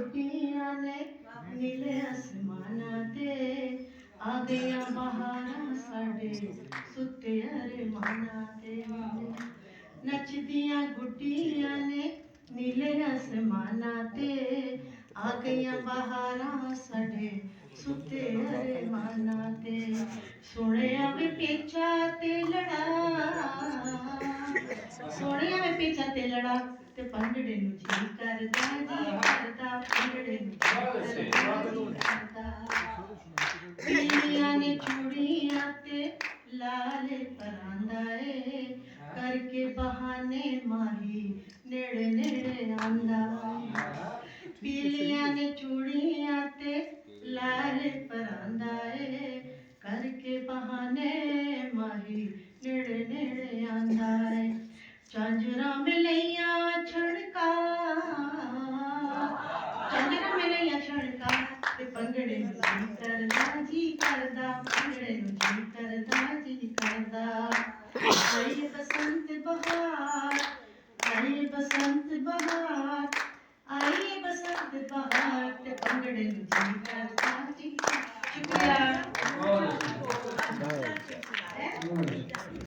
ਗੁੱਡੀਆਂ ਨੇ ਨੀਲੇ ਅਸਮਾਨਾਂ ਤੇ ਆ ਗਈਆਂ ਬਹਾਰਾਂ ਸਾਡੇ ਸੁੱਤੇ ਅਰਮਾਨਾਂ ਤੇ ਨੱਚਦੀਆਂ ਗੁੱਡੀਆਂ ਨੇ ਨੀਲੇ ਅਸਮਾਨਾਂ ਤੇ ਆ ਗਈਆਂ ਬਹਾਰਾਂ ਸਾਡੇ ਸੁੱਤੇ ਅਰਮਾਨਾਂ ਤੇ ਸੁਣਿਆ ਵੇ ਪੇਚਾ ਤੇ ਲੜਾ ਸੋਹਣਿਆ ਵੇ ਪੇਚਾ ਤੇ ਲੜਾ ਤੇ ਭੰਗੜੇ ਨੂੰ ਜੀ ਕਰਦਾ ਭੰਗੜੇ ਨੂੰ ਜੀ ਕਰਦਾ ਬਿੱਲੀਆਂ ਨੇ ਚੂੜੀਆਂ ਤੇ ਲਾਲੇ ਪਰਾਂਦਾ ਏ ਕਰਕੇ ਬਹਾਨੇ ਮਾਹੀ ਨੇੜੇ ਨੇੜੇ ਆਂਦਾ ਬਿੱਲੀਆਂ ਨੇ ਚੂੜੀਆਂ ਤੇ ਲਾਲੇ ਪਰਾਂਦਾ ਏ ਕਰਕੇ ਬਹਾਨੇ ਮਾਹੀ ਨੇੜੇ ਨੇੜੇ ਆਂਦਾ ਏ ਝਾਂਜਰਾਂ ਮਿਲਈਆਂ ਛੜਕਾ ਝਾਂਜਰਾਂ ਮਿਲਈਆਂ ਛੜਕਾ ਤੇ ਭੰਗੜੇ ਨੂੰ ਜੀ ਕਰਦਾ ਭੰਗੜੇ ਨੂੰ ਜੀ ਕਰਦਾ ਆਈ ਬਸੰਤ ਬਹਾਰ